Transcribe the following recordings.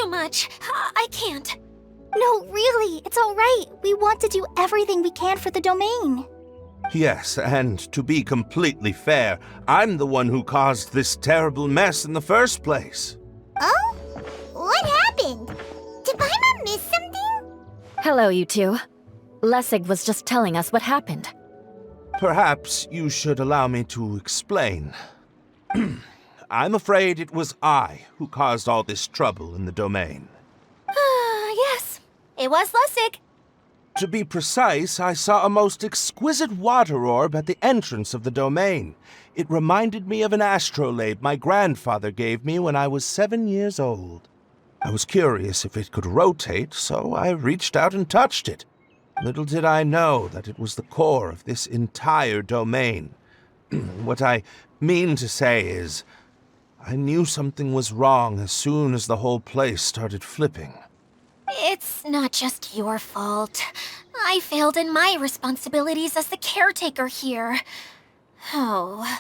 too much. I can't. No, really, it's all right. We want to do everything we can for the domain. Yes, and to be completely fair, I'm the one who caused this terrible mess in the first place. Oh? What happened? Did Paimon miss something? Hello, you two. Lessig was just telling us what happened. Perhaps you should allow me to explain. I'm afraid it was I who caused all this trouble in the domain. Yes, it was Lessig. To be precise, I saw a most exquisite water orb at the entrance of the domain. It reminded me of an astrolabe my grandfather gave me when I was 7 years old. I was curious if it could rotate, so I reached out and touched it. Little did I know that it was the core of this entire domain. What I mean to say is, I knew something was wrong as soon as the whole place started flipping. It's not just your fault. I failed in my responsibilities as the caretaker here. Oh,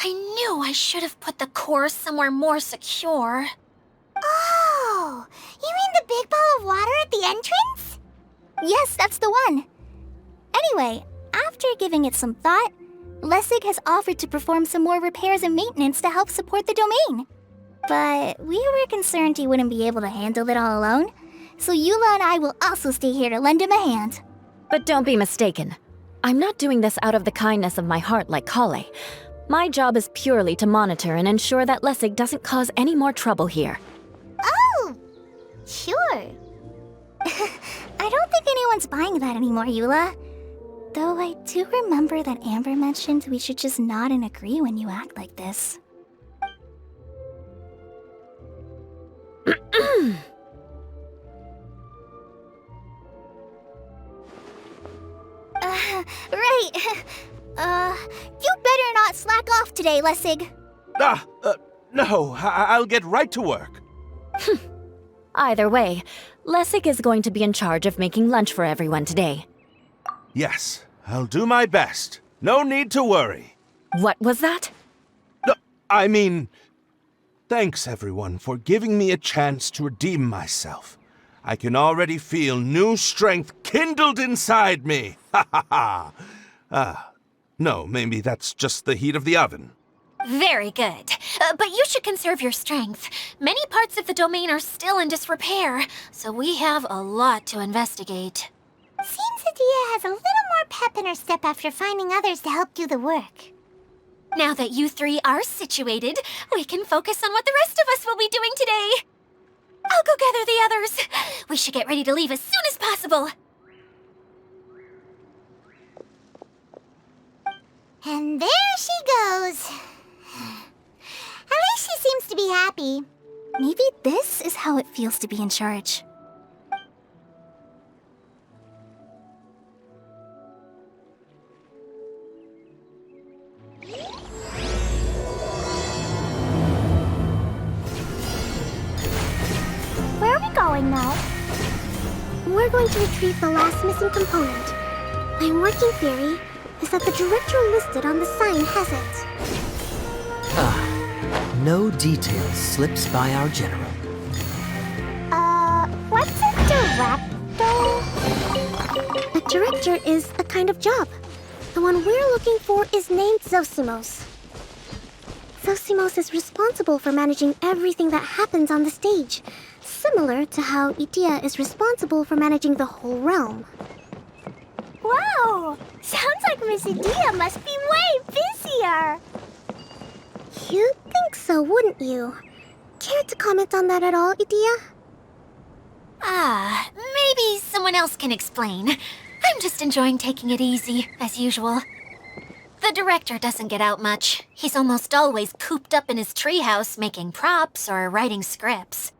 I knew I should have put the core somewhere more secure. Oh, you mean the big ball of water at the entrance? Yes, that's the one. Anyway, after giving it some thought, Lessig has offered to perform some more repairs and maintenance to help support the domain. But we were concerned he wouldn't be able to handle it all alone, so Eula and I will also stay here to lend him a hand. But don't be mistaken. I'm not doing this out of the kindness of my heart like Kale. My job is purely to monitor and ensure that Lessig doesn't cause any more trouble here. Oh, sure. I don't think anyone's buying that anymore, Eula. Though I do remember that Amber mentioned we should just nod and agree when you act like this. Right. You better not slack off today, Lessig. No, I'll get right to work. Either way, Lessig is going to be in charge of making lunch for everyone today. Yes, I'll do my best. No need to worry. What was that? No, I mean, thanks everyone for giving me a chance to redeem myself. I can already feel new strength kindled inside me. Ha ha ha. No, maybe that's just the heat of the oven. Very good. But you should conserve your strength. Many parts of the domain are still in disrepair, so we have a lot to investigate. Seems Adia has a little more pep in her step after finding others to help do the work. Now that you three are situated, we can focus on what the rest of us will be doing today. I'll go gather the others. We should get ready to leave as soon as possible. And there she goes. At least she seems to be happy. Maybe this is how it feels to be in charge. Where are we going now? We're going to retrieve the last missing component. My working theory is that the director listed on the sign has it. No detail slips by our general. What's a director? A director is a kind of job. The one we're looking for is named Zosimos. Zosimos is responsible for managing everything that happens on the stage, similar to how Idia is responsible for managing the whole realm. Wow! Sounds like Miss Idia must be way busier! You'd think so, wouldn't you? Care to comment on that at all, Idia? Maybe someone else can explain. I'm just enjoying taking it easy, as usual. The director doesn't get out much. He's almost always cooped up in his treehouse making props or writing scripts.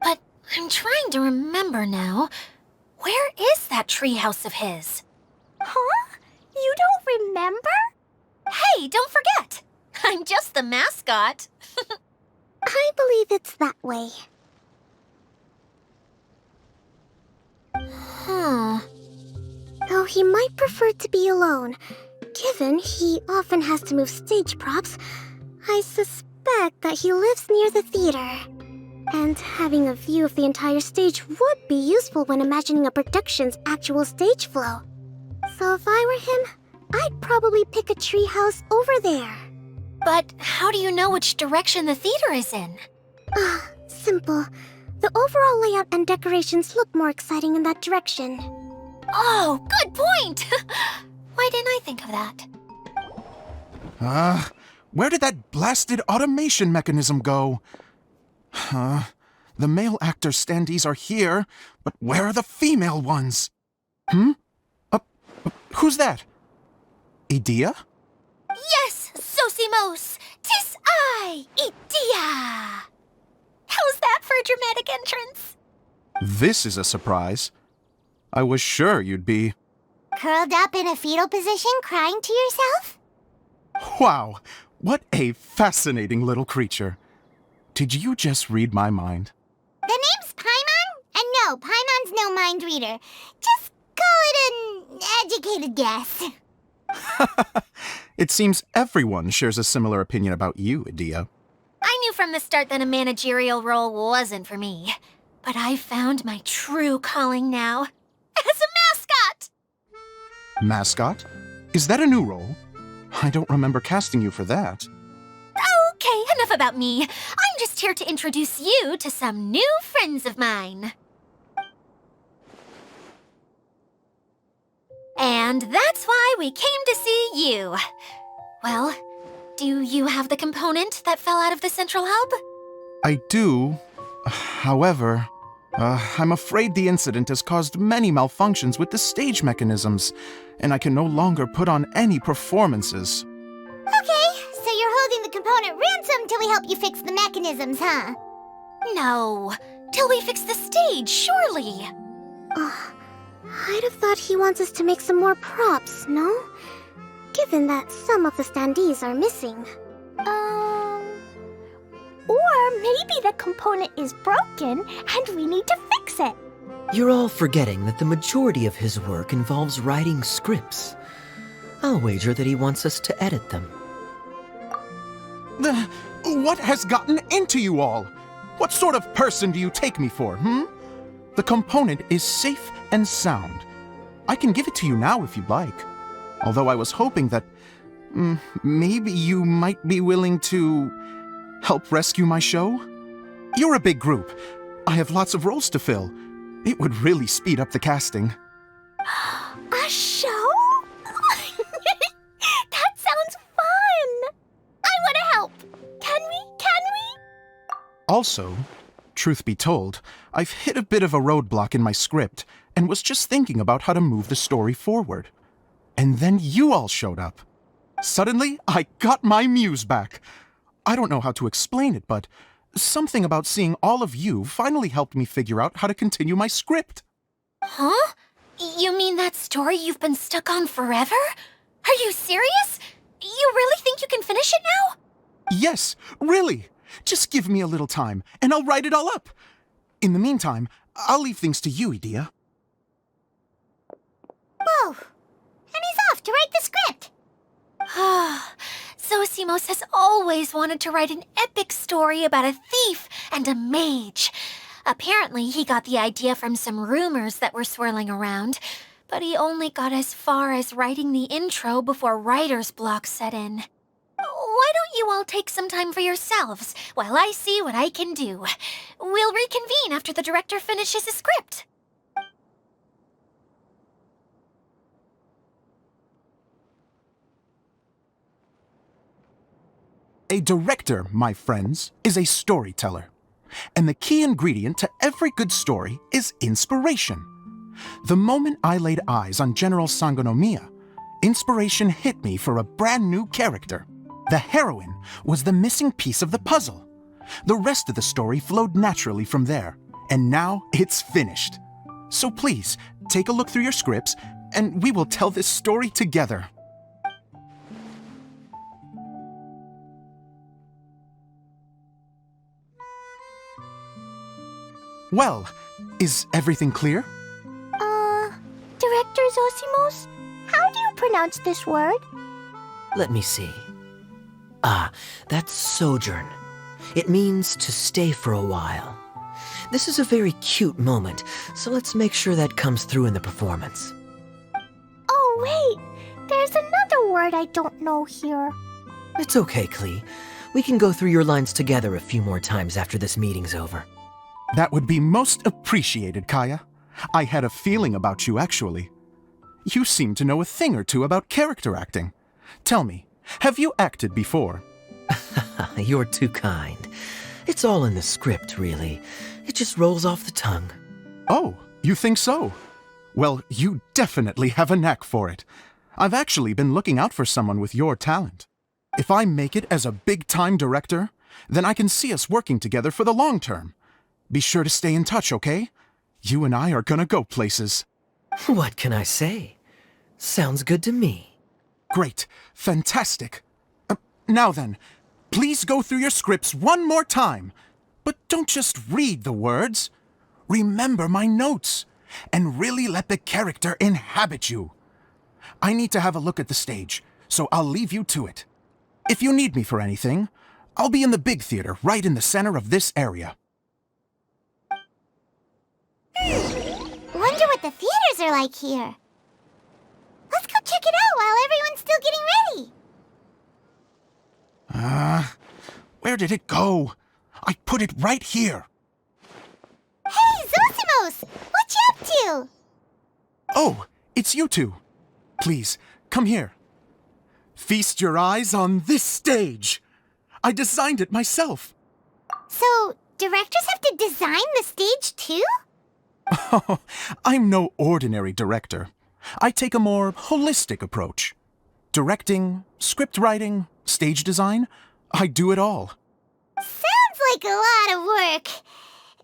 But I'm trying to remember now. Where is that treehouse of his? Huh? You don't remember? Hey, don't forget! I'm just the mascot. I believe it's that way. Though he might prefer to be alone, given he often has to move stage props, I suspect that he lives near the theater. And having a view of the entire stage would be useful when imagining a production's actual stage flow. So if I were him, I'd probably pick a treehouse over there. But how do you know which direction the theater is in? Simple. The overall layout and decorations look more exciting in that direction. Oh, good point! Why didn't I think of that? Where did that blasted automation mechanism go? The male actor standees are here, but where are the female ones? Who's that? Idea? Yes, Zosimos! 'Tis I, Idea! How's that for a dramatic entrance? This is a surprise. I was sure you'd be... Curled up in a fetal position, crying to yourself? Wow, what a fascinating little creature. Did you just read my mind? The name's Paimon? And no, Paimon's no mind reader. Just call it an educated guess. It seems everyone shares a similar opinion about you, Idea. I knew from the start that a managerial role wasn't for me. But I found my true calling now. As a mascot! Mascot? Is that a new role? I don't remember casting you for that. Okay, enough about me. I'm just here to introduce you to some new friends of mine. And that's why we came to see you. Well, do you have the component that fell out of the central hub? I do. However, I'm afraid the incident has caused many malfunctions with the stage mechanisms, and I can no longer put on any performances. Okay, so you're holding the component ransom till we help you fix the mechanisms, huh? No, till we fix the stage, surely. I'd have thought he wants us to make some more props, no? Given that some of the standees are missing. Or maybe the component is broken and we need to fix it. You're all forgetting that the majority of his work involves writing scripts. I'll wager that he wants us to edit them. What has gotten into you all? What sort of person do you take me for, The component is safe and sound. I can give it to you now if you'd like. Although I was hoping that maybe you might be willing to help rescue my show? You're a big group. I have lots of roles to fill. It would really speed up the casting. A show? That sounds fun! I want to help! Can we? Also, truth be told, I've hit a bit of a roadblock in my script and was just thinking about how to move the story forward. And then you all showed up. Suddenly, I got my muse back. I don't know how to explain it, but something about seeing all of you finally helped me figure out how to continue my script. Huh? You mean that story you've been stuck on forever? Are you serious? You really think you can finish it now? Yes, really. Just give me a little time, and I'll write it all up. In the meantime, I'll leave things to you, Idea. Whoa. And he's off to write the script. Zosimos has always wanted to write an epic story about a thief and a mage. Apparently, he got the idea from some rumors that were swirling around, but he only got as far as writing the intro before writer's block set in. Why don't you all take some time for yourselves while I see what I can do? We'll reconvene after the director finishes his script. A director, my friends, is a storyteller. And the key ingredient to every good story is inspiration. The moment I laid eyes on General Sangonomiya, inspiration hit me for a brand new character. The heroine was the missing piece of the puzzle. The rest of the story flowed naturally from there, and now it's finished. So please, take a look through your scripts, and we will tell this story together. Well, is everything clear? Director Zosimos, how do you pronounce this word? Let me see. Ah, that's sojourn. It means to stay for a while. This is a very cute moment, so let's make sure that comes through in the performance. Oh, wait! There's another word I don't know here. It's okay, Klee. We can go through your lines together a few more times after this meeting's over. That would be most appreciated, Kaya. I had a feeling about you, actually. You seem to know a thing or two about character acting. Tell me, have you acted before? You're too kind. It's all in the script, really. It just rolls off the tongue. Oh, you think so? Well, you definitely have a knack for it. I've actually been looking out for someone with your talent. If I make it as a big-time director, then I can see us working together for the long term. Be sure to stay in touch, okay? You and I are gonna go places. What can I say? Sounds good to me. Great. Fantastic. Now then, please go through your scripts one more time. But don't just read the words. Remember my notes, and really let the character inhabit you. I need to have a look at the stage, so I'll leave you to it. If you need me for anything, I'll be in the big theater right in the center of this area. Wonder what the theaters are like here. Let's go check it out while everyone's still getting ready. Where did it go? I put it right here. Hey, Zosimos! What you up to? Oh, it's you two. Please, come here. Feast your eyes on this stage. I designed it myself. So, directors have to design the stage too? Oh, I'm no ordinary director. I take a more holistic approach. Directing, script writing, stage design, I do it all. Sounds like a lot of work.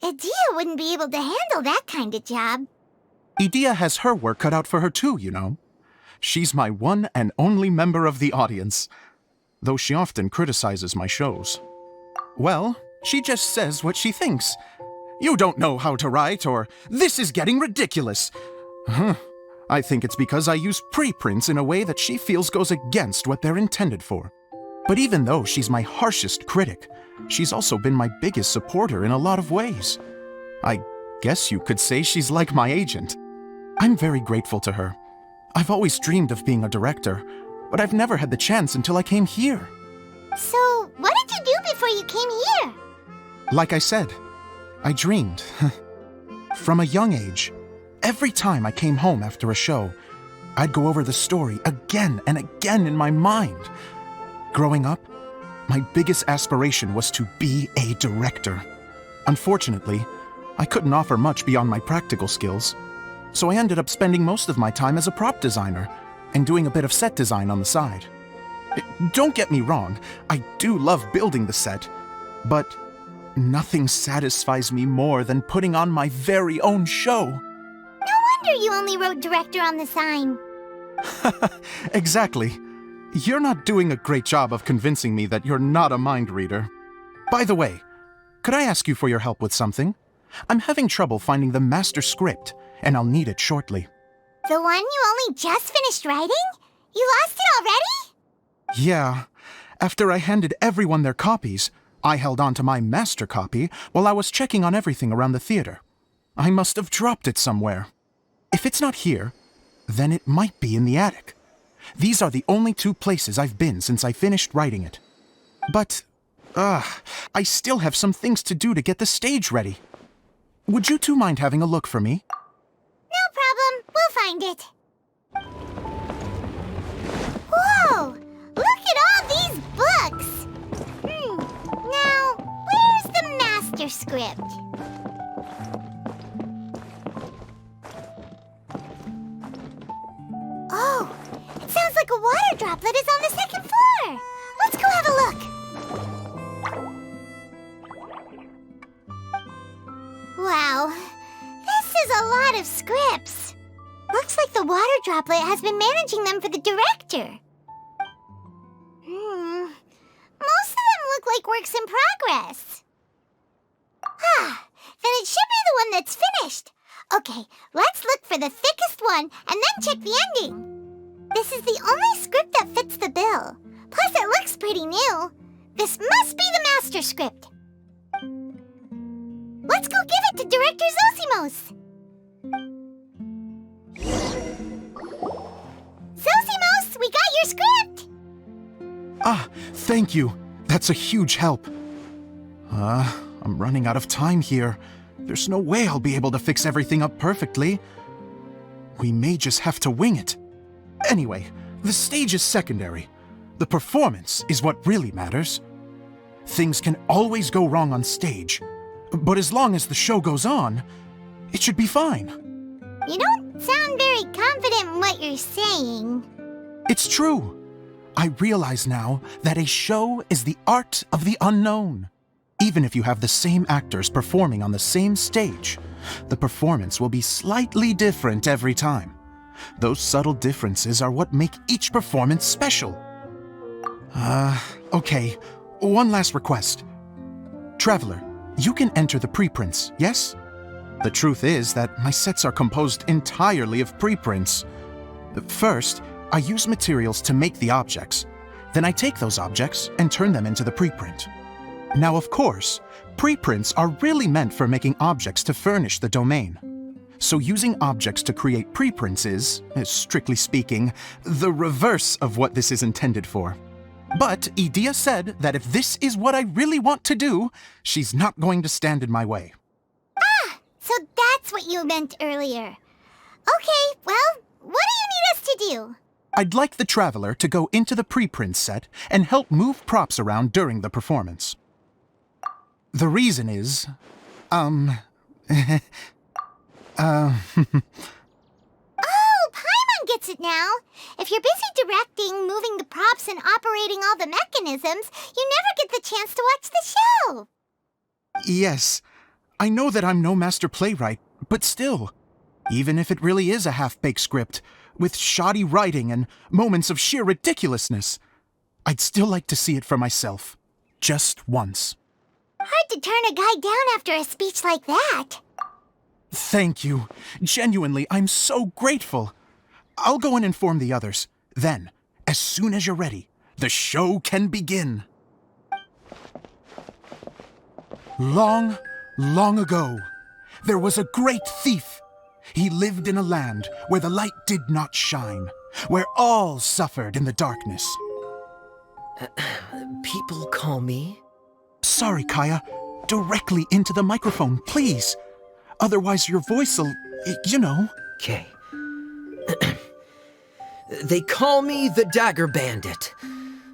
Adia wouldn't be able to handle that kind of job. Adia has her work cut out for her too, you know. She's my one and only member of the audience, though she often criticizes my shows. Well, she just says what she thinks. You don't know how to write, or this is getting ridiculous. I think it's because I use preprints in a way that she feels goes against what they're intended for. But even though she's my harshest critic, she's also been my biggest supporter in a lot of ways. I guess you could say she's like my agent. I'm very grateful to her. I've always dreamed of being a director, but I've never had the chance until I came here. So, what did you do before you came here? Like I said, I dreamed. From a young age, every time I came home after a show, I'd go over the story again and again in my mind. Growing up, my biggest aspiration was to be a director. Unfortunately, I couldn't offer much beyond my practical skills, so I ended up spending most of my time as a prop designer and doing a bit of set design on the side. Don't get me wrong, I do love building the set, but nothing satisfies me more than putting on my very own show. No wonder you only wrote director on the sign. Exactly. You're not doing a great job of convincing me that you're not a mind reader. By the way, could I ask you for your help with something? I'm having trouble finding the master script, and I'll need it shortly. The one you only just finished writing? You lost it already? Yeah. After I handed everyone their copies, I held on to my master copy while I was checking on everything around the theater. I must have dropped it somewhere. If it's not here, then it might be in the attic. These are the only two places I've been since I finished writing it. But, I still have some things to do to get the stage ready. Would you two mind having a look for me? No problem. We'll find it. Whoa! Look at all these books! Now, where's the master script? Oh, it sounds like a water droplet is on the second floor. Let's go have a look. Wow, this is a lot of scripts. Looks like the water droplet has been managing them for the director. Most of them look like works in progress. Then it should be the one that's finished. Okay, let's look for the thickest one and then check the ending. This is the only script that fits the bill. Plus, it looks pretty new. This must be the master script. Director Zosimos! Zosimos, we got your script! Ah, thank you. That's a huge help. I'm running out of time here. There's no way I'll be able to fix everything up perfectly. We may just have to wing it. Anyway, the stage is secondary. The performance is what really matters. Things can always go wrong on stage, but as long as the show goes on, it should be fine. You don't sound very confident in what you're saying. It's true. I realize now that a show is the art of the unknown. Even if you have the same actors performing on the same stage, the performance will be slightly different every time. Those subtle differences are what make each performance special. Okay, one last request. Traveler, you can enter the preprints, yes? The truth is that my sets are composed entirely of preprints. First, I use materials to make the objects. Then I take those objects and turn them into the preprint. Now, of course, preprints are really meant for making objects to furnish the domain. So using objects to create preprints is, strictly speaking, the reverse of what this is intended for. But Edea said that if this is what I really want to do, she's not going to stand in my way. So that's what you meant earlier. Okay, well, what do you need us to do? I'd like the Traveler to go into the preprint set and help move props around during the performance. The reason is, Oh, Paimon gets it now. If you're busy directing, moving the props, and operating all the mechanisms, you never get the chance to watch the show. Yes, I know that I'm no master playwright, but still, even if it really is a half-baked script, with shoddy writing and moments of sheer ridiculousness, I'd still like to see it for myself, just once. Hard to turn a guy down after a speech like that. Thank you. Genuinely, I'm so grateful. I'll go and inform the others. Then, as soon as you're ready, the show can begin. Long, long ago, there was a great thief. He lived in a land where the light did not shine, where all suffered in the darkness. People call me? Sorry, Kaya. Directly into the microphone, please. Otherwise your voice'll, you know. Okay. They call me the Dagger Bandit,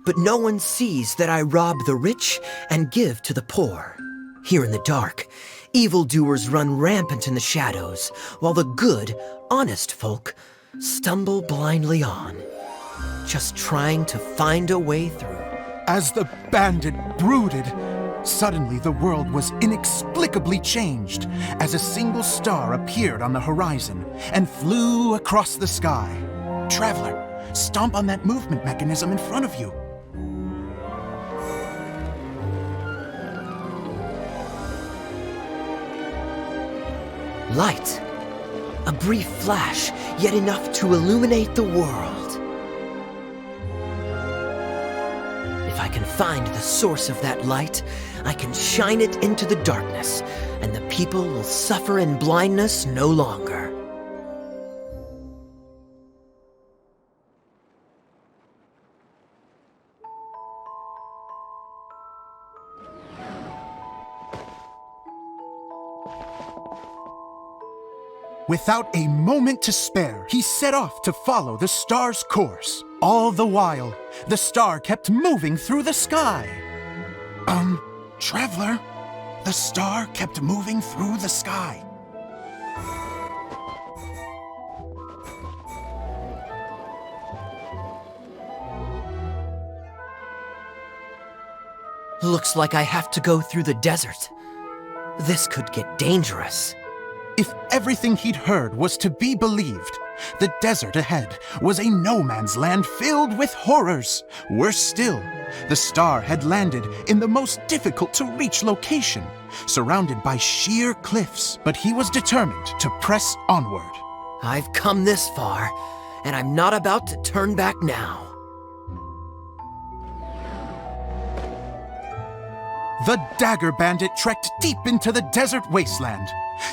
but no one sees that I rob the rich and give to the poor. Here in the dark, evildoers run rampant in the shadows, while the good, honest folk stumble blindly on, just trying to find a way through. As the bandit brooded, suddenly the world was inexplicably changed as a single star appeared on the horizon and flew across the sky. Traveler, stomp on that movement mechanism in front of you. Light. A brief flash, yet enough to illuminate the world. If I can find the source of that light, I can shine it into the darkness, and the people will suffer in blindness no longer. Without a moment to spare, he set off to follow the star's course. All the while, the star kept moving through the sky. Traveler, the star kept moving through the sky. Looks like I have to go through the desert. This could get dangerous. If everything he'd heard was to be believed, the desert ahead was a no-man's land filled with horrors. Worse still, the star had landed in the most difficult-to-reach location, surrounded by sheer cliffs, but he was determined to press onward. I've come this far, and I'm not about to turn back now. The Dagger Bandit trekked deep into the desert wasteland.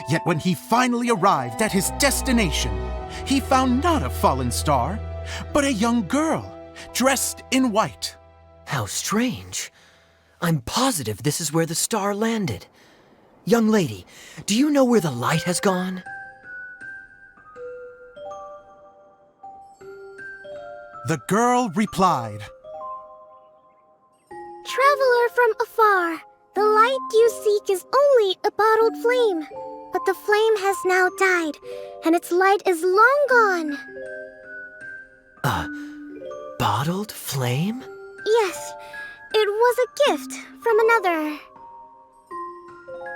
Yet when he finally arrived at his destination, he found not a fallen star, but a young girl, dressed in white. How strange. I'm positive this is where the star landed. Young lady, do you know where the light has gone? The girl replied, Traveler from afar, the light you seek is only a bottled flame. But the flame has now died, and its light is long gone. A bottled flame? Yes, it was a gift from another.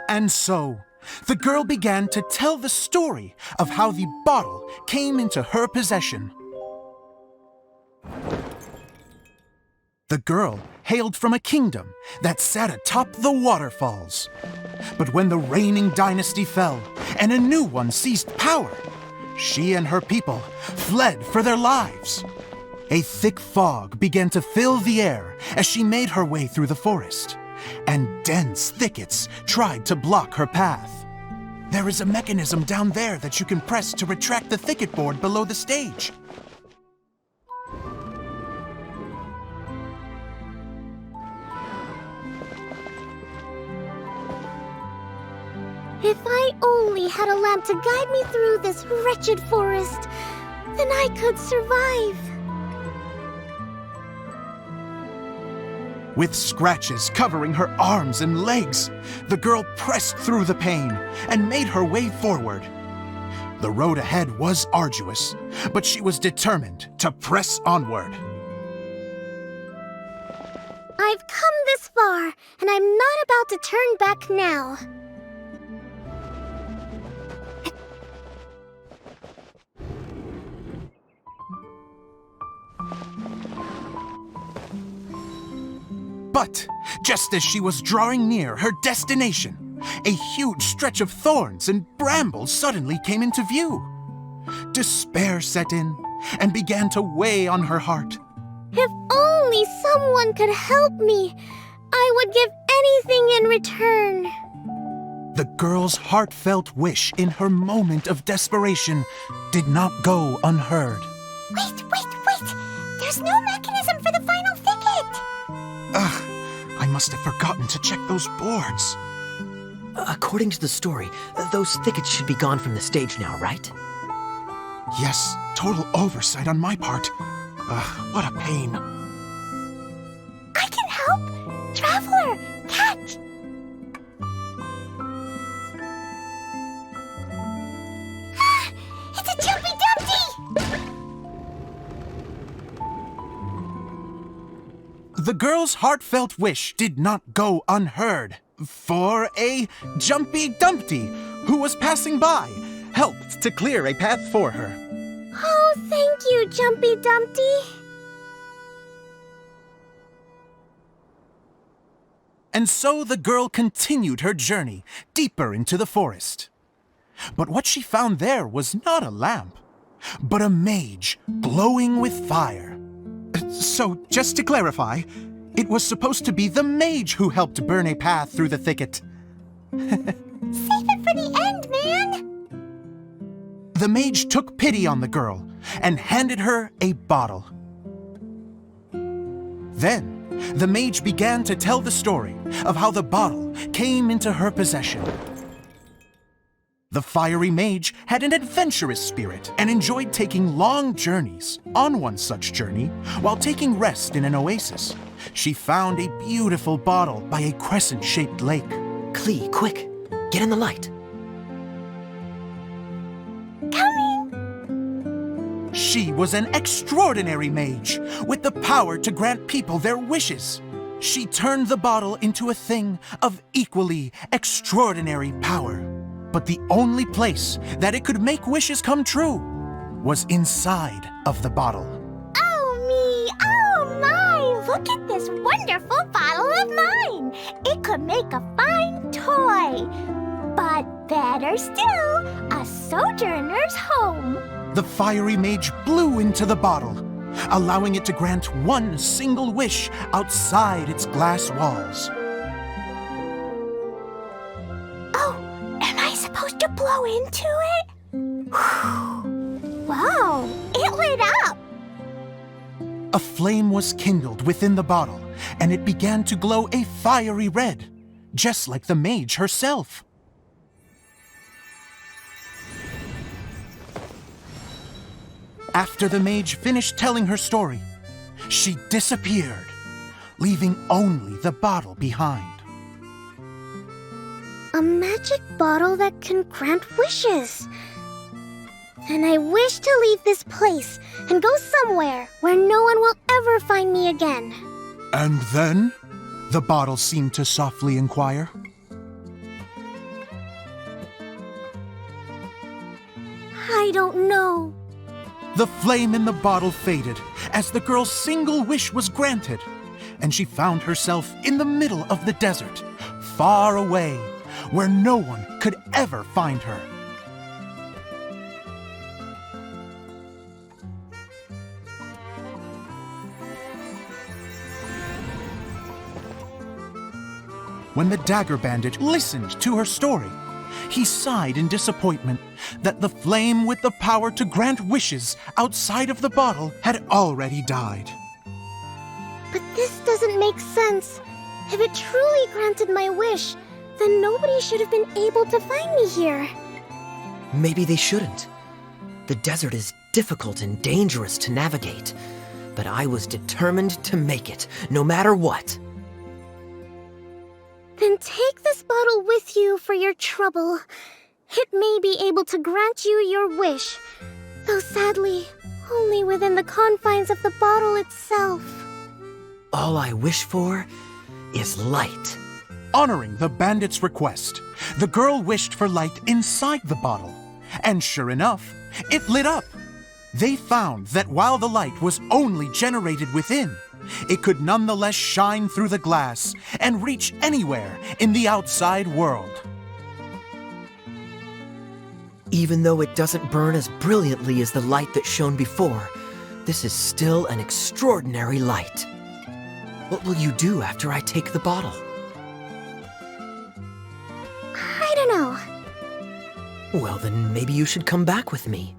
And so, the girl began to tell the story of how the bottle came into her possession. The girl hailed from a kingdom that sat atop the waterfalls. But when the reigning dynasty fell and a new one seized power, she and her people fled for their lives. A thick fog began to fill the air as she made her way through the forest, and dense thickets tried to block her path. There is a mechanism down there that you can press to retract the thicket board below the stage. If I only had a lamp to guide me through this wretched forest, then I could survive. With scratches covering her arms and legs, the girl pressed through the pain and made her way forward. The road ahead was arduous, but she was determined to press onward. I've come this far, and I'm not about to turn back now. But just as she was drawing near her destination, a huge stretch of thorns and brambles suddenly came into view. Despair set in and began to weigh on her heart. If only someone could help me, I would give anything in return. The girl's heartfelt wish in her moment of desperation did not go unheard. Wait! There's no mechanism for the final thicket! Ugh, I must have forgotten to check those boards. According to the story, those thickets should be gone from the stage now, right? Yes, total oversight on my part. Ugh, what a pain. I can help! Traveler, catch! Ah, it's a Jumpy Dumpty! The girl's heartfelt wish did not go unheard, for a Jumpy Dumpty, who was passing by, helped to clear a path for her. Oh, thank you, Jumpy Dumpty. And so the girl continued her journey deeper into the forest. But what she found there was not a lamp, but a mage glowing with fire. So, just to clarify, it was supposed to be the mage who helped burn a path through the thicket. Save it for the end, man! The mage took pity on the girl and handed her a bottle. Then, the mage began to tell the story of how the bottle came into her possession. The fiery mage had an adventurous spirit and enjoyed taking long journeys. On one such journey, while taking rest in an oasis, she found a beautiful bottle by a crescent-shaped lake. Klee, quick, get in the light. Coming! She was an extraordinary mage with the power to grant people their wishes. She turned the bottle into a thing of equally extraordinary power. But the only place that it could make wishes come true was inside of the bottle. Oh me! Oh my! Look at this wonderful bottle of mine! It could make a fine toy! But better still, a sojourner's home! The fiery mage blew into the bottle, allowing it to grant one single wish outside its glass walls. Oh, am I supposed to blow into it? Wow, it lit up! A flame was kindled within the bottle, and it began to glow a fiery red, just like the mage herself. After the mage finished telling her story, she disappeared, leaving only the bottle behind. A magic bottle that can grant wishes. And I wish to leave this place and go somewhere where no one will ever find me again. And then, the bottle seemed to softly inquire. I don't know. The flame in the bottle faded as the girl's single wish was granted, and she found herself in the middle of the desert, far away, where no one could ever find her. When the Dagger Bandit listened to her story, he sighed in disappointment that the flame with the power to grant wishes outside of the bottle had already died. But this doesn't make sense. If it truly granted my wish, then nobody should have been able to find me here. Maybe they shouldn't. The desert is difficult and dangerous to navigate, but I was determined to make it, no matter what. Then take this bottle with you for your trouble. It may be able to grant you your wish, though sadly, only within the confines of the bottle itself. All I wish for is light. Honoring the bandit's request, the girl wished for light inside the bottle, and sure enough, it lit up. They found that while the light was only generated within, it could nonetheless shine through the glass and reach anywhere in the outside world. Even though it doesn't burn as brilliantly as the light that shone before, this is still an extraordinary light. What will you do after I take the bottle? I don't know. Well, then maybe you should come back with me.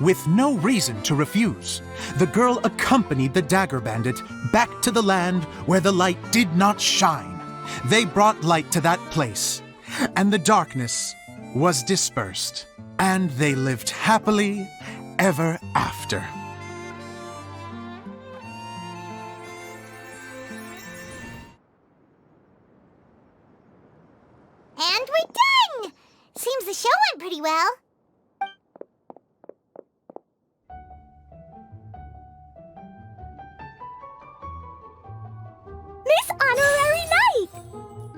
With no reason to refuse, the girl accompanied the Dagger Bandit back to the land where the light did not shine. They brought light to that place, and the darkness was dispersed, and they lived happily ever after. And we're done! Seems the show went pretty well. Miss Honorary Knight!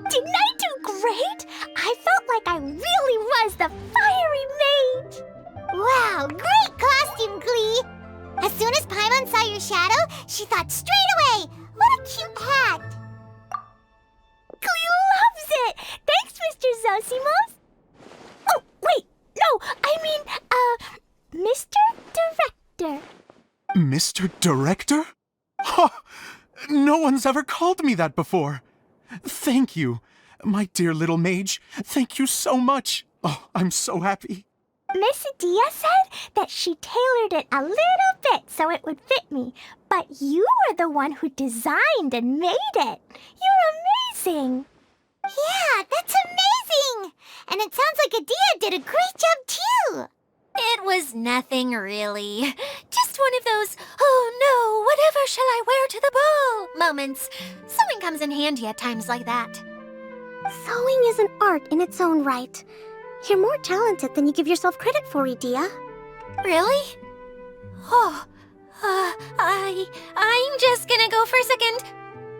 Didn't I do great? I felt like I really was the fiery mage! Wow, great costume, Glee! As soon as Paimon saw your shadow, she thought straight away, what a cute hat! Glee loves it! Thanks, Mr. Zosimos! Oh, wait, no, I mean, Mr. Director. Mr. Director? Ha! No one's ever called me that before. Thank you, my dear little mage. Thank you so much. Oh, I'm so happy. Miss Adia said that she tailored it a little bit so it would fit me, but you were the one who designed and made it. You're amazing. Yeah, that's amazing! And it sounds like Adia did a great job, too! It was nothing really. Just one of those, oh no, whatever shall I wear to the ball moments. Sewing comes in handy at times like that. Sewing is an art in its own right. You're more talented than you give yourself credit for, Adia. Really? Oh, I'm just gonna go for a second.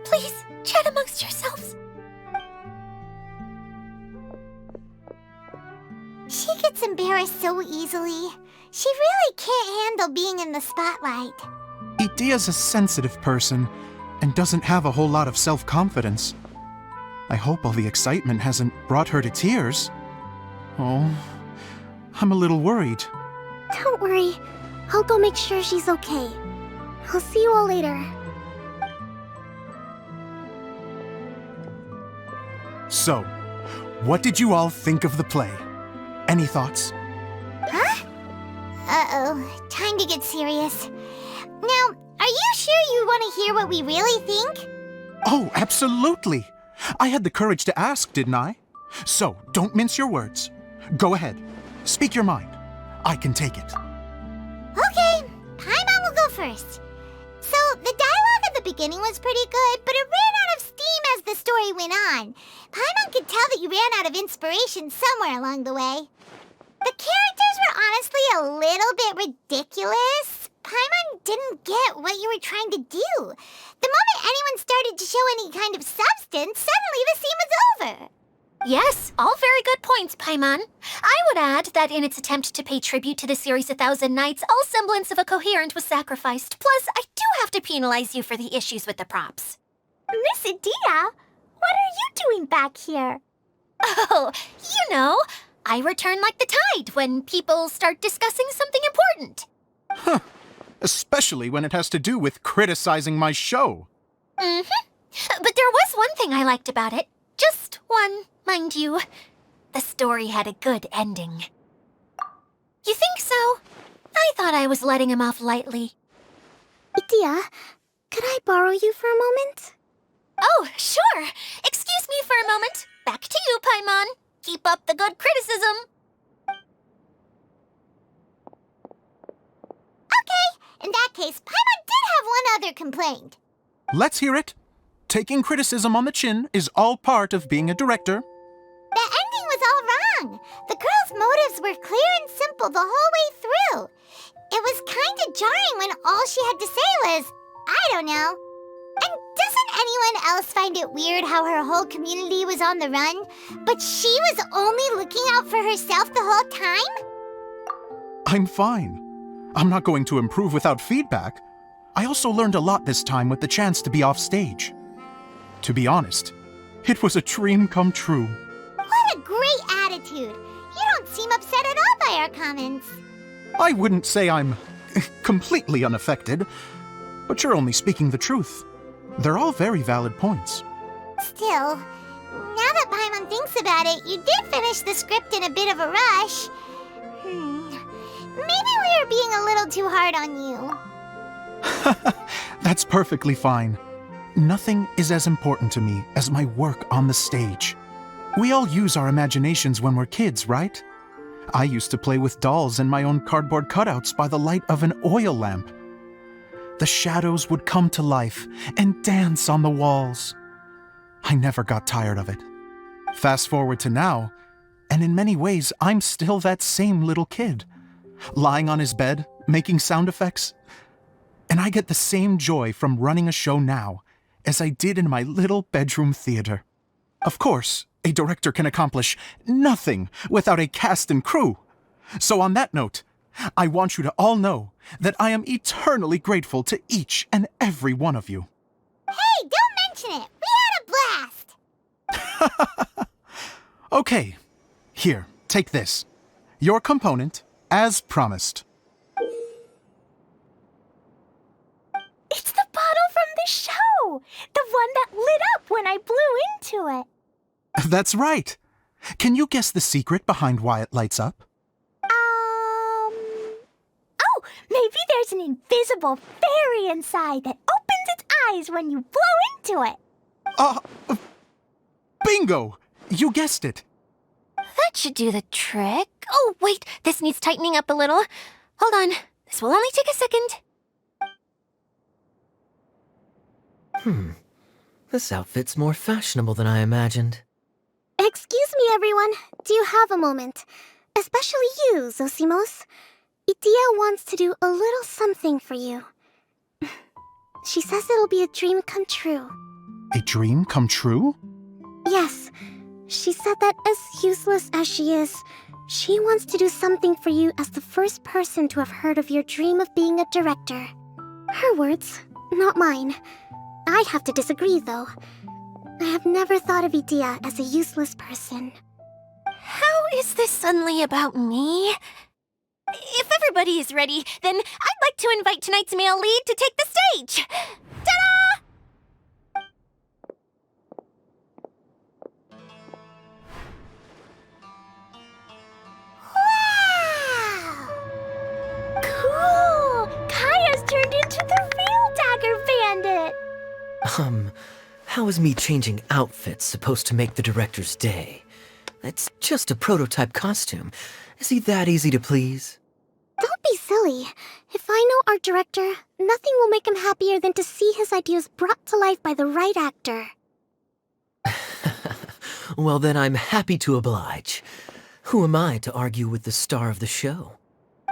Please, chat amongst yourselves. She gets embarrassed so easily. She really can't handle being in the spotlight. Idia's a sensitive person and doesn't have a whole lot of self-confidence. I hope all the excitement hasn't brought her to tears. Oh, I'm a little worried. Don't worry. I'll go make sure she's okay. I'll see you all later. So, what did you all think of the play? Any thoughts? Uh-oh, time to get serious. Now, are you sure you want to hear what we really think? Oh, absolutely. I had the courage to ask, didn't I? So, don't mince your words. Go ahead. Speak your mind. I can take it. Okay, Paimon will go first. So, the dialogue at the beginning was pretty good, but it ran out of steam as the story went on. Paimon could tell that you ran out of inspiration somewhere along the way. The characters were honestly a little bit ridiculous. Paimon didn't get what you were trying to do. The moment anyone started to show any kind of substance, suddenly the scene was over. Yes, all very good points, Paimon. I would add that in its attempt to pay tribute to the series 1,000 Nights, all semblance of a coherent was sacrificed. Plus, I do have to penalize you for the issues with the props. Miss Adia, what are you doing back here? Oh, you know, I return like the tide when people start discussing something important. Huh. Especially when it has to do with criticizing my show. Mm-hmm. But there was one thing I liked about it. Just one, mind you. The story had a good ending. You think so? I thought I was letting him off lightly. Idia, could I borrow you for a moment? Oh, sure. Excuse me for a moment. Back to you, Paimon. Keep up the good criticism. Okay, in that case, Paimon did have one other complaint. Let's hear it. Taking criticism on the chin is all part of being a director. The ending was all wrong. The girl's motives were clear and simple the whole way through. It was kind of jarring when all she had to say was, I don't know. And doesn't anyone else find it weird how her whole community was on the run, but she was only looking out for herself the whole time? I'm fine. I'm not going to improve without feedback. I also learned a lot this time with the chance to be off stage. To be honest, it was a dream come true. What a great attitude. You don't seem upset at all by our comments. I wouldn't say I'm completely unaffected, but you're only speaking the truth. They're all very valid points. Still, now that Paimon thinks about it, you did finish the script in a bit of a rush. Maybe we were being a little too hard on you. That's perfectly fine. Nothing is as important to me as my work on the stage. We all use our imaginations when we're kids, right? I used to play with dolls and my own cardboard cutouts by the light of an oil lamp. The shadows would come to life and dance on the walls. I never got tired of it. Fast forward to now, and in many ways, I'm still that same little kid, lying on his bed, making sound effects. And I get the same joy from running a show now as I did in my little bedroom theater. Of course, a director can accomplish nothing without a cast and crew. So on that note, I want you to all know that I am eternally grateful to each and every one of you. Hey, don't mention it. We had a blast. Okay, here, take this. Your component, as promised. It's the bottle from the show. The one that lit up when I blew into it. That's right. Can you guess the secret behind why it lights up? Oh, maybe there's an invisible fairy inside that opens its eyes when you blow into it. Bingo! You guessed it. That should do the trick. Oh, wait, this needs tightening up a little. Hold on, this will only take a second. This outfit's more fashionable than I imagined. Excuse me, everyone. Do you have a moment? Especially you, Zosimos. Idia wants to do a little something for you. She says it'll be a dream come true. A dream come true? Yes. She said that as useless as she is, she wants to do something for you as the first person to have heard of your dream of being a director. Her words, not mine. I'd have to disagree, though. I have never thought of Idia as a useless person. How is this suddenly about me? If everybody is ready, then I'd like to invite tonight's male lead to take the stage. Ta-da! How is me changing outfits supposed to make the director's day? It's just a prototype costume. Is he that easy to please? Don't be silly. If I know our director, nothing will make him happier than to see his ideas brought to life by the right actor. Well, then I'm happy to oblige. Who am I to argue with the star of the show?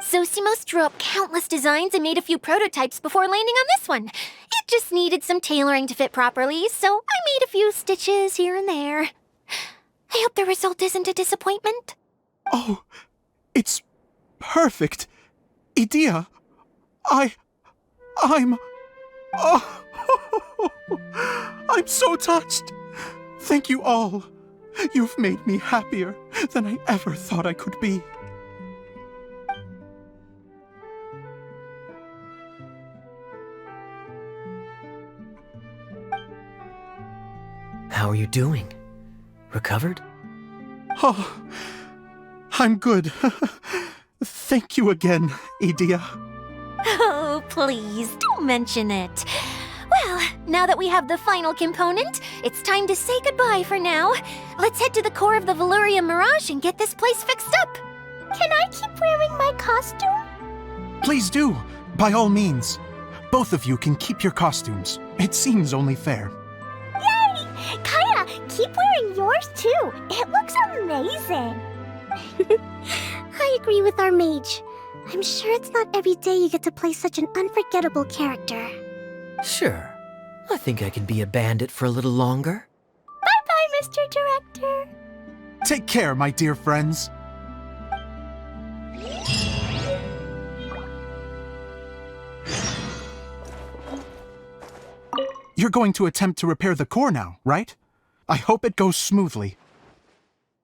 Zosimos drew up countless designs and made a few prototypes before landing on this one. It just needed some tailoring to fit properly, so I made a few stitches here and there. I hope the result isn't a disappointment. Oh, it's perfect. Idea, I'm... Oh, I'm so touched. Thank you all. You've made me happier than I ever thought I could be. How are you doing? Recovered? Oh, I'm good. Thank you again, Idea. Oh, please, don't mention it. Well, now that we have the final component, it's time to say goodbye for now. Let's head to the core of the Valuria Mirage and get this place fixed up. Can I keep wearing my costume? Please do, by all means. Both of you can keep your costumes. It seems only fair. Yay! Kaya, keep wearing yours too. It looks amazing. I agree with our mage. I'm sure it's not every day you get to play such an unforgettable character. Sure. I think I can be a bandit for a little longer. Bye-bye, Mr. Director. Take care, my dear friends. You're going to attempt to repair the core now, right? I hope it goes smoothly.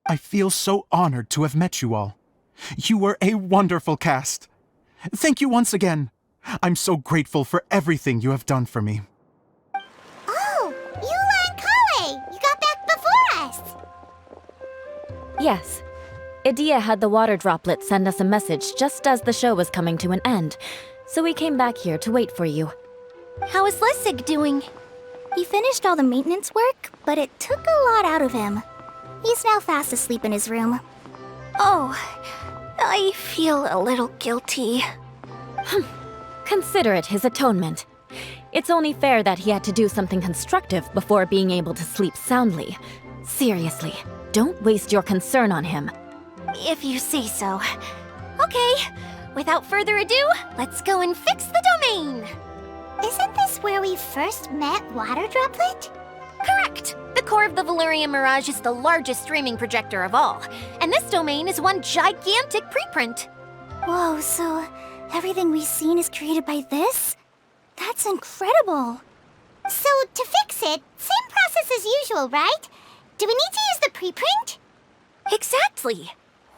I feel so honored to have met you all. You were a wonderful cast. Thank you once again. I'm so grateful for everything you have done for me. Oh, Eula and Kale! You got back before us! Yes. Idea had the water droplet send us a message just as the show was coming to an end, so we came back here to wait for you. How is Lessig doing? He finished all the maintenance work, but it took a lot out of him. He's now fast asleep in his room. Oh, I feel a little guilty. Consider it his atonement. It's only fair that he had to do something constructive before being able to sleep soundly. Seriously, don't waste your concern on him. If you say so. Okay, without further ado, let's go and fix the domain! Isn't this where we first met Water Droplet? Correct! The core of the Valyria Mirage is the largest streaming projector of all, and this domain is one gigantic preprint. Whoa, so everything we've seen is created by this? That's incredible. So, to fix it, same process as usual, right? Do we need to use the preprint? Exactly!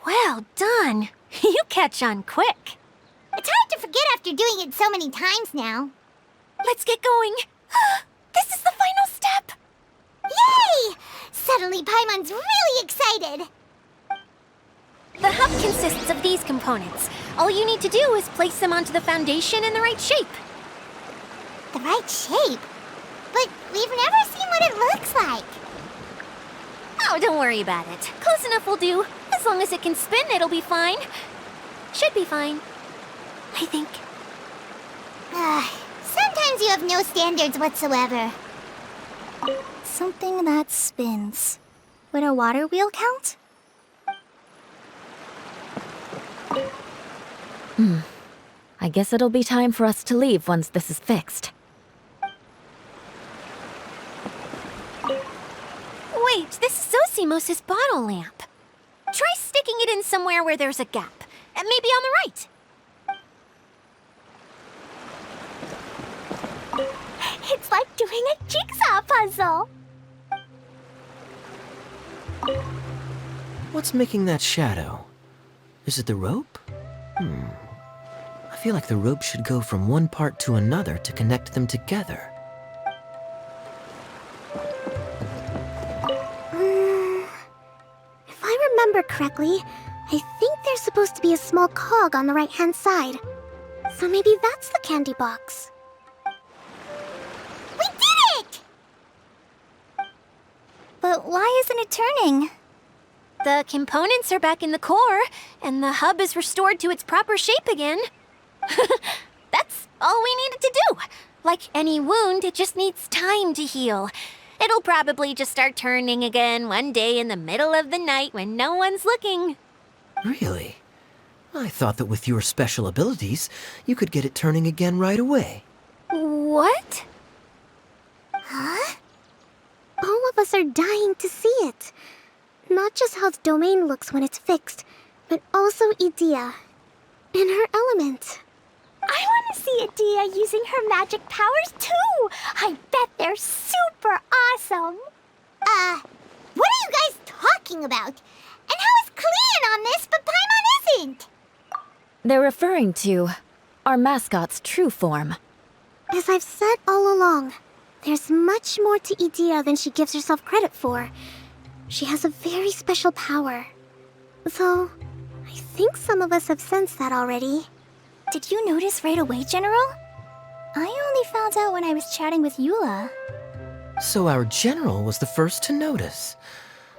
Well done! You catch on quick. It's hard to forget after doing it so many times now. Let's get going! This is the final step! Yay! Suddenly Paimon's really excited! The hub consists of these components. All you need to do is place them onto the foundation in the right shape. The right shape? But we've never seen what it looks like. Oh, don't worry about it. Close enough will do. As long as it can spin, it'll be fine. Should be fine. I think. Sometimes you have no standards whatsoever. Something that spins. Would a water wheel count? I guess it'll be time for us to leave once this is fixed. Wait, this is Zosimos' bottle lamp. Try sticking it in somewhere where there's a gap. And maybe on the right. It's like doing a jigsaw puzzle. What's making that shadow? Is it the rope? I feel like the rope should go from one part to another to connect them together. If I remember correctly, I think there's supposed to be a small cog on the right-hand side. So maybe that's the candy box. We did it! But why isn't it turning? The components are back in the core, and the hub is restored to its proper shape again. That's all we needed to do. Like any wound, it just needs time to heal. It'll probably just start turning again one day in the middle of the night when no one's looking. Really? I thought that with your special abilities, you could get it turning again right away. What? Huh? All of us are dying to see it. Not just how the domain looks when it's fixed, but also Idea. In her element. I want to see Adia using her magic powers too! I bet they're super awesome! What are you guys talking about? And how is Clean on this, but Paimon isn't? They're referring to our mascot's true form. As I've said all along, there's much more to Idea than she gives herself credit for. She has a very special power. Though, I think some of us have sensed that already. Did you notice right away, General? I only found out when I was chatting with Eula. So our general was the first to notice.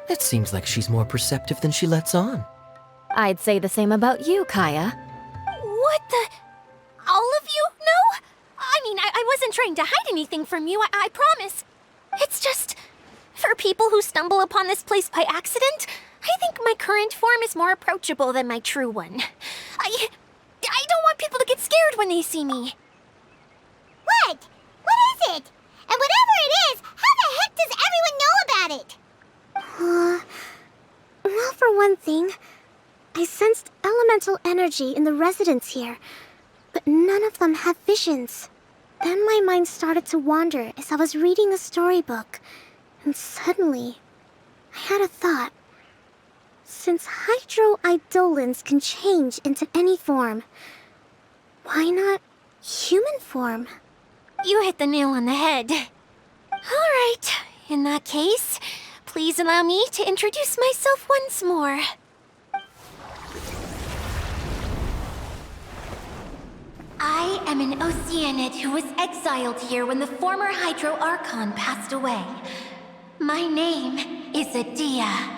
It seems like she's more perceptive than she lets on. I'd say the same about you, Kaya. What the? All of you? No? I mean, I wasn't trying to hide anything from you, I promise. It's just, for people who stumble upon this place by accident, I think my current form is more approachable than my true one. I don't want people to get scared when they see me. What? What is it? And whatever it is, how the heck does everyone know about it? Well, for one thing, I sensed elemental energy in the residents here, but none of them have visions. Then my mind started to wander as I was reading a storybook, and suddenly, I had a thought. Since hydroidolins can change into any form, why not human form? You hit the nail on the head. All right, in that case, please allow me to introduce myself once more. I am an Oceanid who was exiled here when the former Hydro Archon passed away. My name is Adia.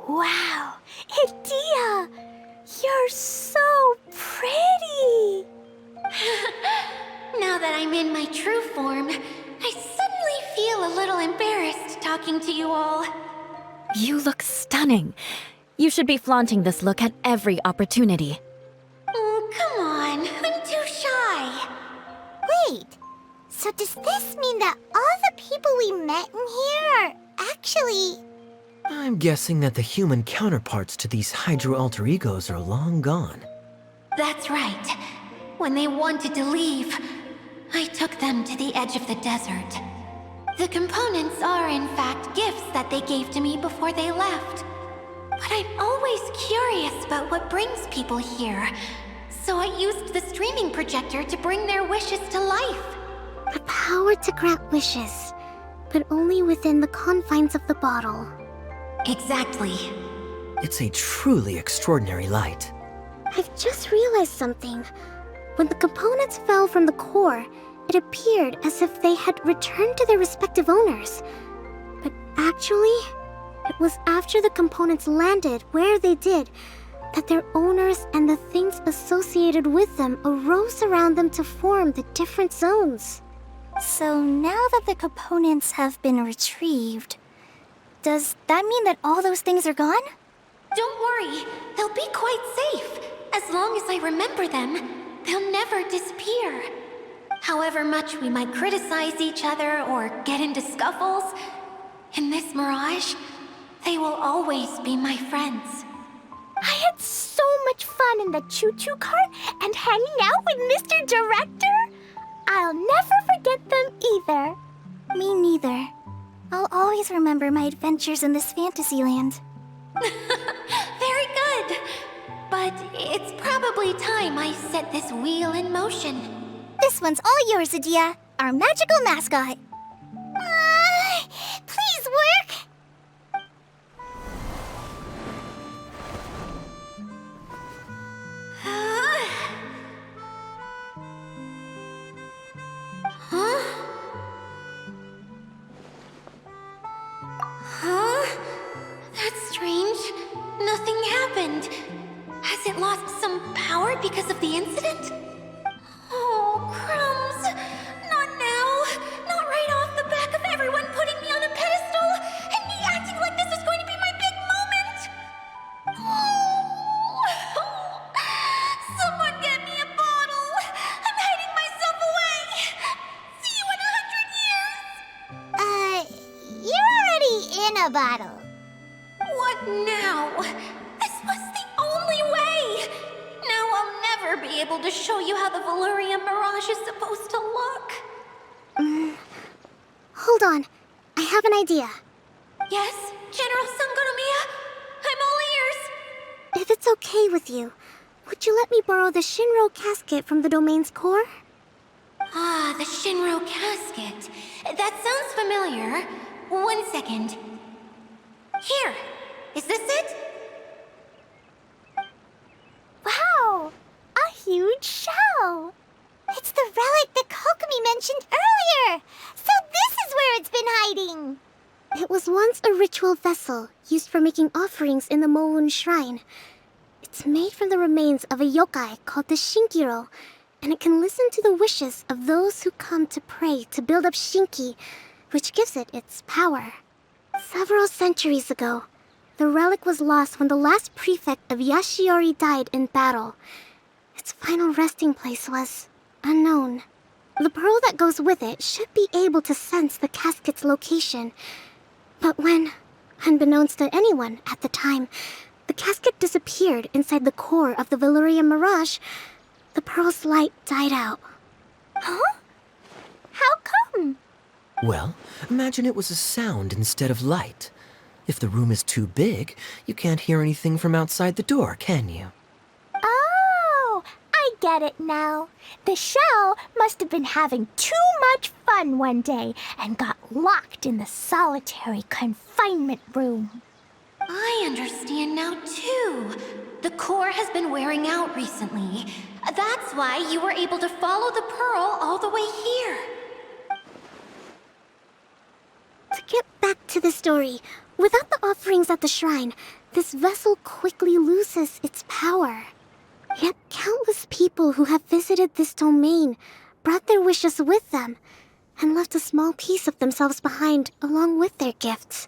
Wow, Adia! You're so pretty! Now that I'm in my true form, I suddenly feel a little embarrassed talking to you all. You look stunning. You should be flaunting this look at every opportunity. Oh, come on. I'm too shy. Wait, so does this mean that all the people we met in here are actually... I'm guessing that the human counterparts to these Hydro alter egos are long gone. That's right. When they wanted to leave, I took them to the edge of the desert. The components are, in fact, gifts that they gave to me before they left. But I'm always curious about what brings people here, so I used the streaming projector to bring their wishes to life. The power to grant wishes, but only within the confines of the bottle. Exactly. It's a truly extraordinary light. I've just realized something. When the components fell from the core, it appeared as if they had returned to their respective owners. But actually, it was after the components landed where they did that their owners and the things associated with them arose around them to form the different zones. So now that the components have been retrieved, does that mean that all those things are gone? Don't worry, they'll be quite safe. As long as I remember them, they'll never disappear. However much we might criticize each other or get into scuffles, in this mirage, they will always be my friends. I had so much fun in the choo-choo cart and hanging out with Mr. Director. I'll never forget them either. Me neither. I'll always remember my adventures in this fantasy land. Very good. But it's probably time I set this wheel in motion. This one's all yours, Adia, our magical mascot. Please work! Huh? it lost some power because of the incident? Oh, crumbs. Not now. Not right off the back of everyone putting me on a pedestal and me acting like this is going to be my big moment. Oh. Someone get me a bottle. I'm hiding myself away. See you in 100 years. You're already in a bottle. What now? This was the only way. Now I'll never be able to show you how the Valurian Mirage is supposed to look. Hold on. I have an idea. Yes, General Sangonomiya? I'm all ears. If it's okay with you, would you let me borrow the Shinro casket from the domain's core? Ah, the Shinro casket. That sounds familiar. 1 second. Here. Is this it? Wow! A huge shell! It's the relic that Kokomi mentioned earlier! So this is where it's been hiding! It was once a ritual vessel used for making offerings in the Moun Shrine. It's made from the remains of a yokai called the Shinkiro, and it can listen to the wishes of those who come to pray to build up Shinki, which gives it its power. Several centuries ago, the relic was lost when the last prefect of Yashiori died in battle. Its final resting place was unknown. The pearl that goes with it should be able to sense the casket's location. But when, unbeknownst to anyone at the time, the casket disappeared inside the core of the Valurian Mirage, the pearl's light died out. Huh? How come? Well, imagine it was a sound instead of light. If the room is too big, you can't hear anything from outside the door, can you? Oh, I get it now. The shell must have been having too much fun one day and got locked in the solitary confinement room. I understand now, too. The core has been wearing out recently. That's why you were able to follow the pearl all the way here. To get back to the story, without the offerings at the shrine, this vessel quickly loses its power. Yet countless people who have visited this domain brought their wishes with them and left a small piece of themselves behind along with their gifts.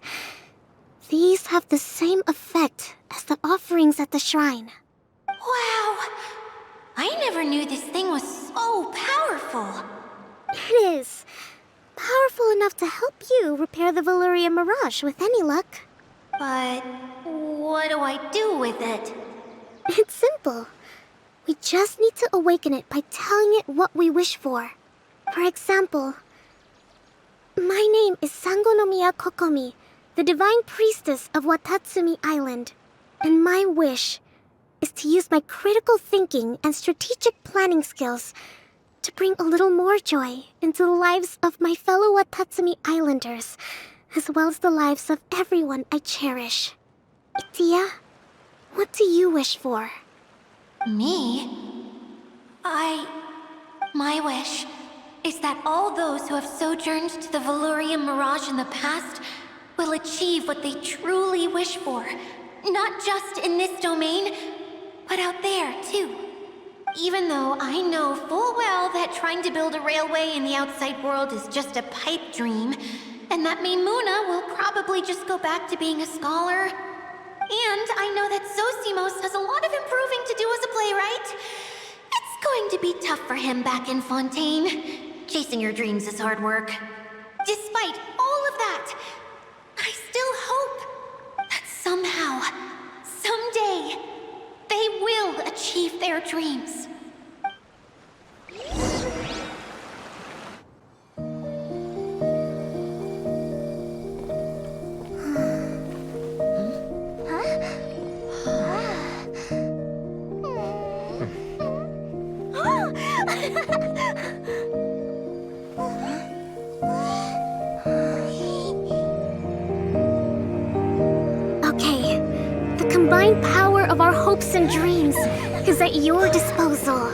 These have the same effect as the offerings at the shrine. Wow! I never knew this thing was so powerful. It is. Powerful enough to help you repair the Valurian Mirage with any luck. But what do I do with it? It's simple. We just need to awaken it by telling it what we wish for. For example, my name is Sangonomiya Kokomi, the divine priestess of Watatsumi Island. And my wish is to use my critical thinking and strategic planning skills to bring a little more joy into the lives of my fellow Watatsumi Islanders, as well as the lives of everyone I cherish. Itia, what do you wish for? Me? My wish is that all those who have sojourned to the Valurian Mirage in the past will achieve what they truly wish for. Not just in this domain, but out there, too. Even though I know full well that trying to build a railway in the outside world is just a pipe dream, and that Mimuna will probably just go back to being a scholar. And I know that Zosimos has a lot of improving to do as a playwright. It's going to be tough for him back in Fontaine. Chasing your dreams is hard work. Despite all of that, I still hope that somehow, someday, they will achieve their dreams. Okay, the combined power of our hopes and dreams is at your disposal.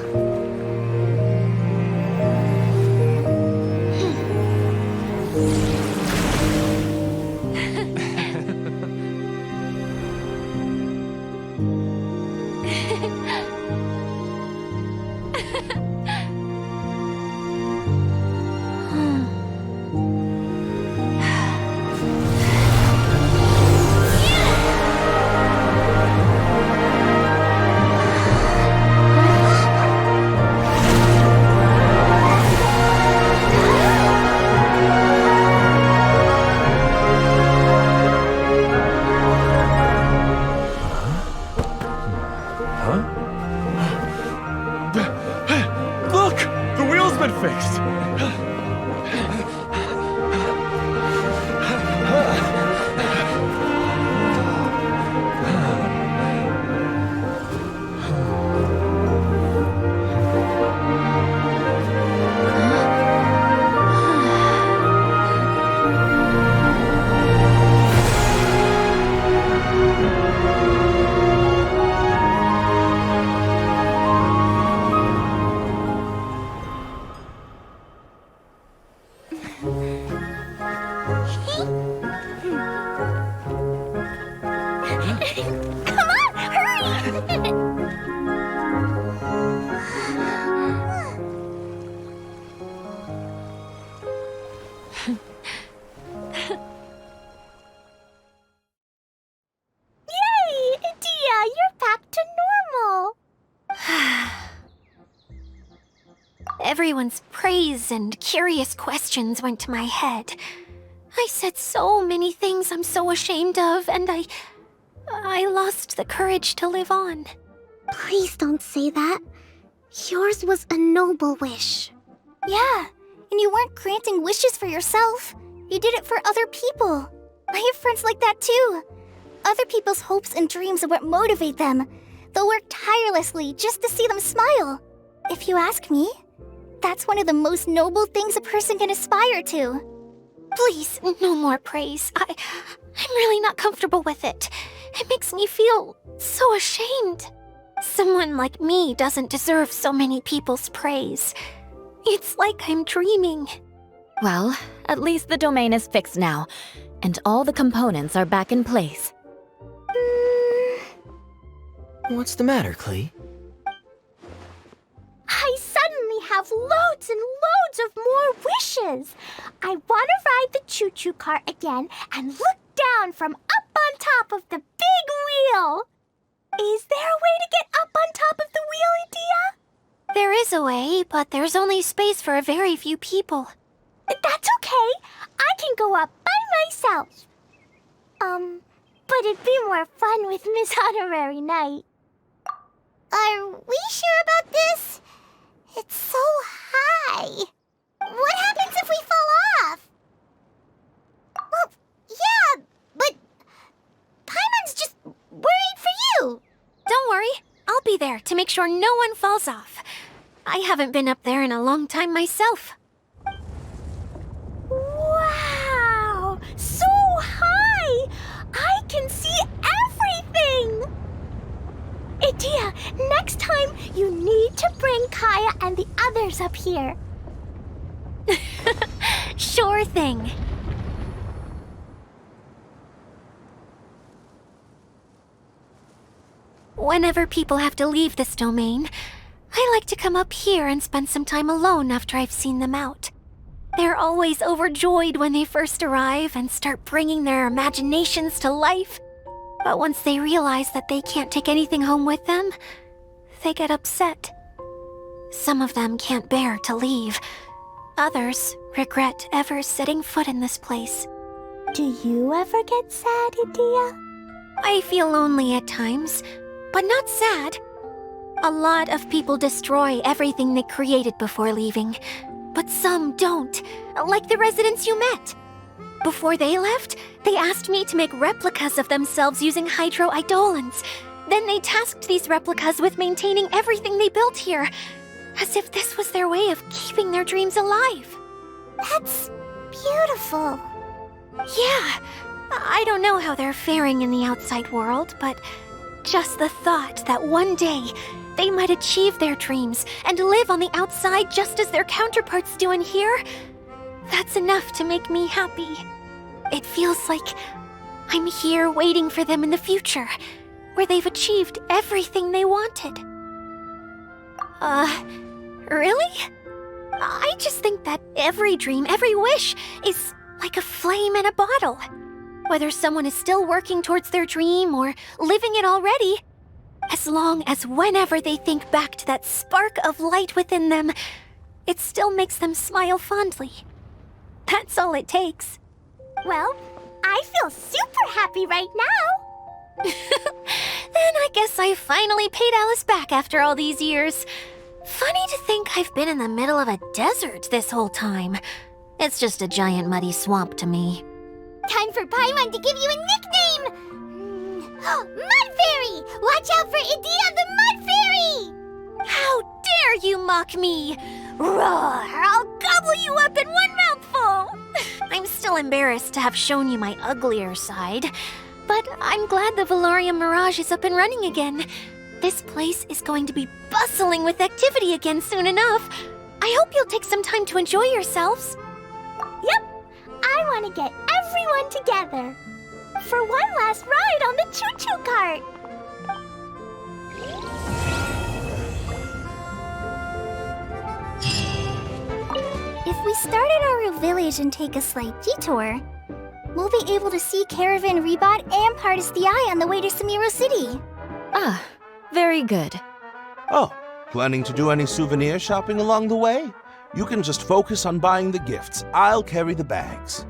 Come on, hurry! Yay! Dia, you're back to normal! Everyone's praise and curious questions went to my head. I said so many things I'm so ashamed of, and I lost the courage to live on. Please don't say that. Yours was a noble wish. Yeah, and you weren't granting wishes for yourself. You did it for other people. I have friends like that too. Other people's hopes and dreams are what motivate them. They'll work tirelessly just to see them smile. If you ask me, that's one of the most noble things a person can aspire to. Please, no more praise. I'm really not comfortable with it. It makes me feel so ashamed. Someone like me doesn't deserve so many people's praise. It's like I'm dreaming. Well, at least the domain is fixed now, and all the components are back in place. What's the matter, Klee? I suddenly have loads and loads of more wishes. I want to ride the choo-choo cart again and look down from up on top of the big wheel. Is there a way to get up on top of the wheel, Idia? There is a way, but there's only space for a very few people. That's okay. I can go up by myself. But it'd be more fun with Miss Honorary Knight. Are we sure about this? It's so high. What happens if we fall off? Well, yeah, but Paimon's just worried for you. Don't worry, I'll be there to make sure no one falls off. I haven't been up there in a long time myself. Wow! So high! I can see everything! Idia, next time you need to bring Kaya and the others up here. Sure thing. Whenever people have to leave this domain, I like to come up here and spend some time alone after I've seen them out. They're always overjoyed when they first arrive and start bringing their imaginations to life. But once they realize that they can't take anything home with them, they get upset. Some of them can't bear to leave. Others regret ever setting foot in this place. Do you ever get sad, Idia? I feel lonely at times, but not sad. A lot of people destroy everything they created before leaving, but some don't, like the residents you met. Before they left, they asked me to make replicas of themselves using hydro-eidolons. Then they tasked these replicas with maintaining everything they built here, as if this was their way of keeping their dreams alive. That's beautiful. Yeah, I don't know how they're faring in the outside world, but just the thought that one day they might achieve their dreams and live on the outside just as their counterparts do in here, that's enough to make me happy. It feels like I'm here waiting for them in the future, where they've achieved everything they wanted. Really? I just think that every dream, every wish is like a flame in a bottle. Whether someone is still working towards their dream or living it already, as long as whenever they think back to that spark of light within them, it still makes them smile fondly. That's all it takes. Well, I feel super happy right now. Then I guess I finally paid Alice back after all these years. Funny to think I've been in the middle of a desert this whole time. It's just a giant muddy swamp to me. Time for Paimon to give you a nickname! Mud Fairy! Watch out for Idia the Mud Fairy! How dare you mock me! Roar! I'll gobble you up in one mouthful! I'm still embarrassed to have shown you my uglier side, but I'm glad the Valorium Mirage is up and running again. This place is going to be bustling with activity again soon enough. I hope you'll take some time to enjoy yourselves. Yep, I want to get everyone together. out for one last ride on the choo-choo cart! If we start at our village and take a slight detour, we'll be able to see Caravan Rebot and Partis the Eye on the way to Samiro City. Ah, very good. Oh, planning to do any souvenir shopping along the way? You can just focus on buying the gifts. I'll carry the bags.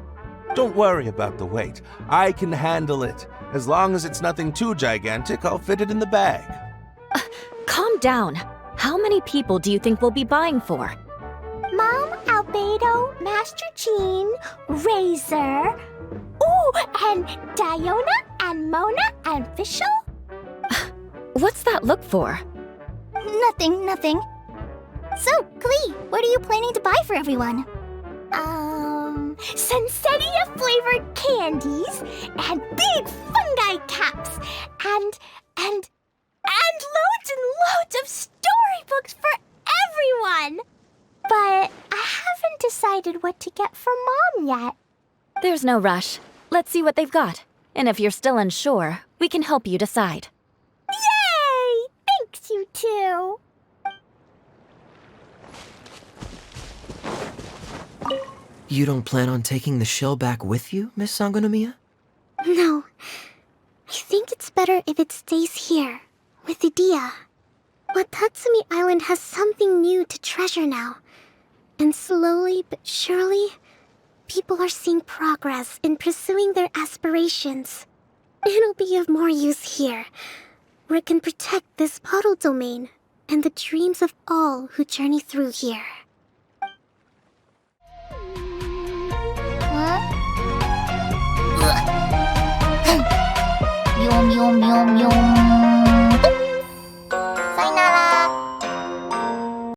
Don't worry about the weight. I can handle it. As long as it's nothing too gigantic, I'll fit it in the bag. Calm down. How many people do you think we'll be buying for? Mom, Albedo, Master Jean, Razor, and Diona, and Mona, and Fischl? What's that look for? Nothing. So, Klee, what are you planning to buy for everyone? Sunsettia-flavored candies, and big fungi caps, and loads and loads of storybooks for everyone! But I haven't decided what to get for Mom yet. There's no rush. Let's see what they've got. And if you're still unsure, we can help you decide. Yay! Thanks, you two! You don't plan on taking the shell back with you, Miss Sangonomiya? No. I think it's better if it stays here, with Idia. Watatsumi Island has something new to treasure now. And slowly but surely, people are seeing progress in pursuing their aspirations. It'll be of more use here, where it can protect this puddle domain and the dreams of all who journey through here. Yum yum yum yum.